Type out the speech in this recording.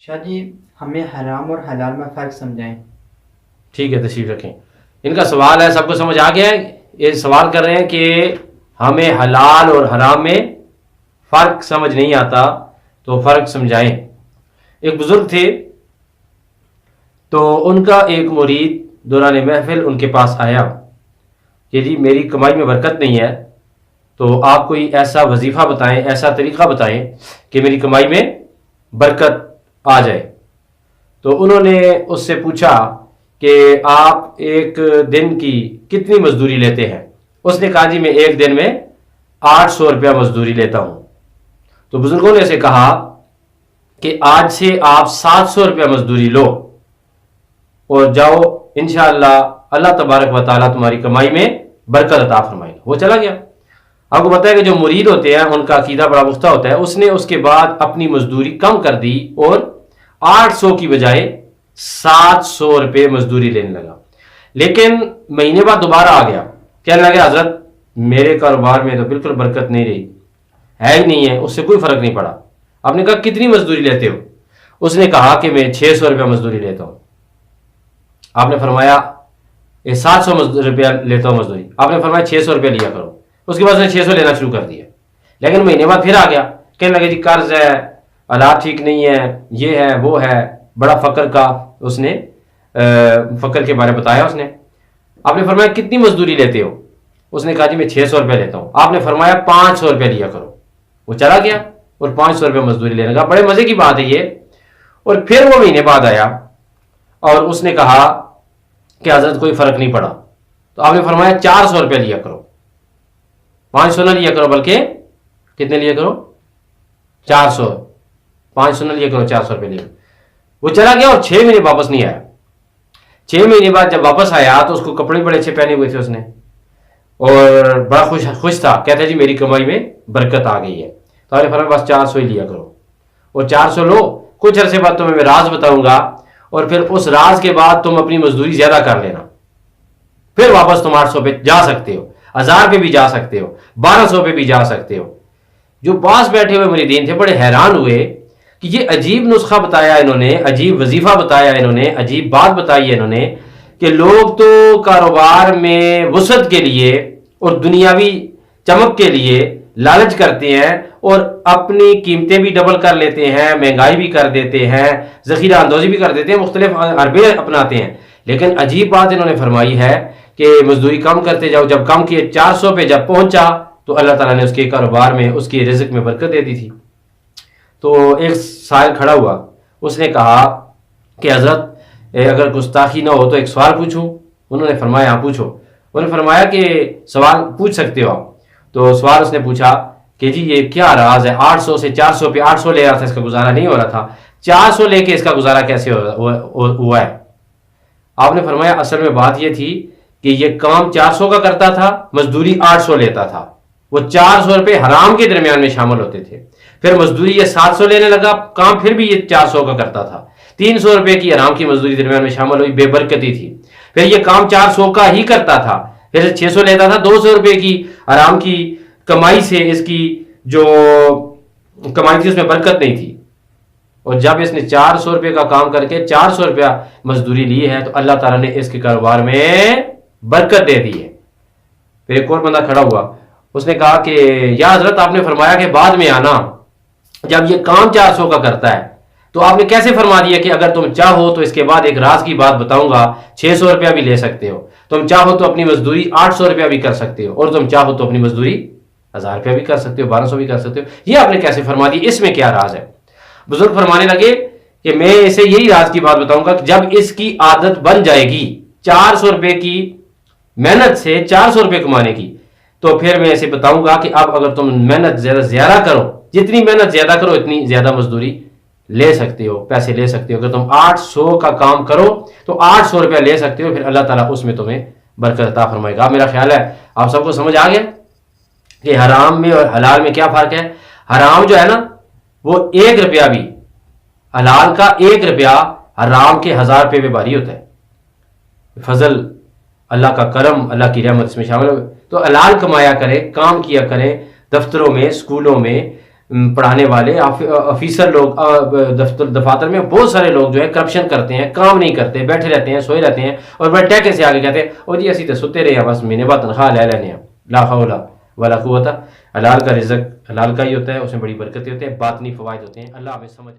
شاہ جی ہمیں حرام اور حلال میں فرق سمجھائیں۔ ٹھیک ہے، تشریف رکھیں۔ ان کا سوال ہے، سب کو سمجھ آ گیا ہے؟ یہ سوال کر رہے ہیں کہ ہمیں حلال اور حرام میں فرق سمجھ نہیں آتا، تو فرق سمجھائیں۔ ایک بزرگ تھے، تو ان کا ایک مرید دوران محفل ان کے پاس آیا کہ جی میری کمائی میں برکت نہیں ہے، تو آپ کوئی ایسا وظیفہ بتائیں، ایسا طریقہ بتائیں کہ میری کمائی میں برکت آ جائے۔ تو انہوں نے اس سے پوچھا کہ آپ ایک دن کی کتنی مزدوری لیتے ہیں؟ اس نے کہا جی میں ایک دن میں 800 روپیہ مزدوری لیتا ہوں۔ تو بزرگوں نے اسے کہا کہ آج سے آپ 700 روپیہ مزدوری لو اور جاؤ، انشاءاللہ اللہ تبارک و تعالیٰ تمہاری کمائی میں برکت عطا فرمائے گا۔ وہ چلا گیا۔ آپ کو پتہ ہے کہ جو مرید ہوتے ہیں ان کا عقیدہ بڑا پختہ ہوتا ہے۔ اس نے اس کے بعد اپنی مزدوری کم کر دی اور 800 کی بجائے 700 روپے مزدوری لینے لگا۔ لیکن مہینے بعد دوبارہ آ گیا، کہنے لگا حضرت میرے کاروبار میں تو بالکل برکت نہیں رہی، ہے ہی نہیں ہے، اس سے کوئی فرق نہیں پڑا۔ آپ نے کہا کتنی مزدوری لیتے ہو؟ اس نے کہا کہ میں 600 روپیہ مزدوری لیتا ہوں۔ آپ نے فرمایا 700 روپیہ لیتا ہوں مزدوری۔ آپ نے فرمایا 600 روپیہ لیا کرو۔ اس کے بعد اس نے 600 لینا شروع کر دیا۔ لیکن مہینے بعد پھر آ گیا، کہنے لگے جی قرض ہے، حالات ٹھیک نہیں ہے، یہ ہے وہ ہے، بڑا فقر کا اس نے فقر کے بارے بتایا اس نے۔ آپ نے فرمایا کتنی مزدوری لیتے ہو؟ اس نے کہا جی میں 600 روپیہ لیتا ہوں۔ آپ نے فرمایا 500 روپیہ لیا کرو۔ وہ چلا گیا اور 500 روپیہ مزدوری لینے لگا۔ بڑے مزے کی بات ہے یہ۔ اور پھر وہ مہینے بعد آیا اور اس نے کہا کہ حضرت کوئی فرق نہیں پڑا۔ تو آپ نے فرمایا 400 روپیہ لیا کرو، 500 نہ لیا کرو، بلکہ کتنے لیا کرو؟ 400۔ 500 نہ لیا کرو، 400 روپیہ لیا کرو۔ وہ چلا گیا اور 6 مہینے واپس نہیں آیا۔ 6 مہینے بعد جب واپس آیا تو اس کو کپڑے بڑے اچھے پہنے ہوئے تھے اس نے، اور بڑا خوش تھا، کہتا ہے جی میری کمائی میں برکت آ گئی ہے۔ تو آپ نے فرمایا بس 400 ہی لیا کرو، اور 400 لو، کچھ عرصے بعد تمہیں میں راز بتاؤں گا، اور پھر اس راز کے بعد تم اپنی مزدوری زیادہ کر لینا، پھر واپس تم 800 پہ جا سکتے ہو، 1000 پہ بھی جا سکتے ہو، 1200 پہ بھی جا سکتے ہو۔ جو پاس بیٹھے ہوئے مریدین تھے بڑے حیران ہوئے کہ یہ عجیب نسخہ بتایا انہوں نے، عجیب وظیفہ بتایا انہوں نے، عجیب بات بتائی ہے انہوں نے کہ لوگ تو کاروبار میں وسعت کے لیے اور دنیاوی چمک کے لیے لالچ کرتے ہیں اور اپنی قیمتیں بھی ڈبل کر لیتے ہیں، مہنگائی بھی کر دیتے ہیں، ذخیرہ اندوزی بھی کر دیتے ہیں، مختلف حربے اپناتے ہیں۔ لیکن عجیب بات انہوں نے فرمائی ہے کہ مزدوری کم کرتے جاؤ۔ جب کم کیے 400 پہ جب پہنچا تو اللہ تعالیٰ نے اس کے کاروبار میں، اس کے رزق میں برکت دے دی تھی۔ تو ایک سائل کھڑا ہوا، اس نے کہا کہ حضرت اگر گستاخی نہ ہو تو ایک سوال پوچھوں؟ انہوں نے فرمایا ہاں پوچھو۔ انہوں نے فرمایا کہ سوال پوچھ سکتے ہو آپ۔ تو سوال اس نے پوچھا کہ جی یہ کیا راز ہے، 800 سے 400 پہ 800 لے رہا تھا، اس کا گزارا نہیں ہو رہا تھا، 400 لے کے اس کا گزارا کیسے ہوا ہے؟ آپ نے فرمایا اصل میں بات یہ تھی کہ یہ کام 400 کا کرتا تھا، مزدوری 800 لیتا تھا، وہ 400 روپے حرام کے درمیان میں شامل ہوتے تھے۔ پھر مزدوری یہ 700 لینے لگا، کام پھر بھی یہ 400 کا کرتا تھا، 300 روپے کی حرام کی مزدوری درمیان میں شامل ہوئی، بے برکتی تھی۔ پھر یہ کام 400 کا ہی کرتا تھا، پھر 600 لیتا تھا، 200 روپے کی حرام کی کمائی سے اس کی جو کمائی تھی اس میں برکت نہیں تھی۔ اور جب اس نے 400 روپے کا کام کر کے 400 روپیہ مزدوری لی ہے تو اللہ تعالیٰ نے اس کے کاروبار میں برکت دے دی ہے۔ پھر ایک اور بندہ کھڑا ہوا، اس نے کہا کہ یا حضرت آپ نے فرمایا کہ بعد میں آنا، جب یہ کام 400 کا کرتا ہے تو آپ نے کیسے فرما دیا کہ اگر تم چاہو تو اس کے بعد ایک راز کی بات بتاؤں گا، 600 روپیہ بھی لے سکتے ہو، تم چاہو تو اپنی مزدوری 800 روپیہ بھی کر سکتے ہو، اور تم چاہو تو اپنی مزدوری 1000 روپیہ بھی کر سکتے ہو، 1200 بھی کر سکتے ہو، یہ آپ نے کیسے فرما دی، اس میں کیا راز ہے؟ بزرگ فرمانے لگے کہ میں اسے یہی راز کی بات بتاؤں گا کہ جب اس کی عادت بن جائے گی 400 روپے کی محنت سے 400 روپے کمانے کی، تو پھر میں اسے بتاؤں گا کہ اب اگر تم محنت زیادہ کرو، جتنی محنت زیادہ کرو اتنی زیادہ مزدوری لے سکتے ہو، پیسے لے سکتے ہو۔ اگر تم 800 کا کام کرو تو 800 روپیہ لے سکتے ہو، پھر اللہ تعالیٰ اس میں تمہیں برکت عطا فرمائے گا۔ میرا خیال ہے آپ سب کو سمجھ آ گیا کہ حرام میں اور حلال میں کیا فرق ہے۔ حرام جو ہے نا وہ 1 روپیہ بھی، حلال کا 1 روپیہ حرام کے 1000 روپے پہ بھاری ہوتا ہے۔ فضل، اللہ کا کرم، اللہ کی رحمت اس میں شامل ہو۔ تو حلال کمایا کریں، کام کیا کریں، دفتروں میں، اسکولوں میں، پڑھانے والے آفیسر لوگ دفاتر میں بہت سارے لوگ جو ہے کرپشن کرتے ہیں، کام نہیں کرتے، بیٹھے رہتے ہیں، سوئے رہتے ہیں، اور بڑے ٹیکے سے آگے کہتے ہیں او جی اسی تو ستے رہے ہیں، بس مہینے بعد تنخواہ لے لینے ہیں۔ لا حول ولا قوت۔ حلال کا رزق حلال کا ہی ہوتا ہے، اس میں بڑی برکتیں ہوتے ہیں، باطنی فوائد ہوتے ہیں۔ اللہ ہمیں سمجھ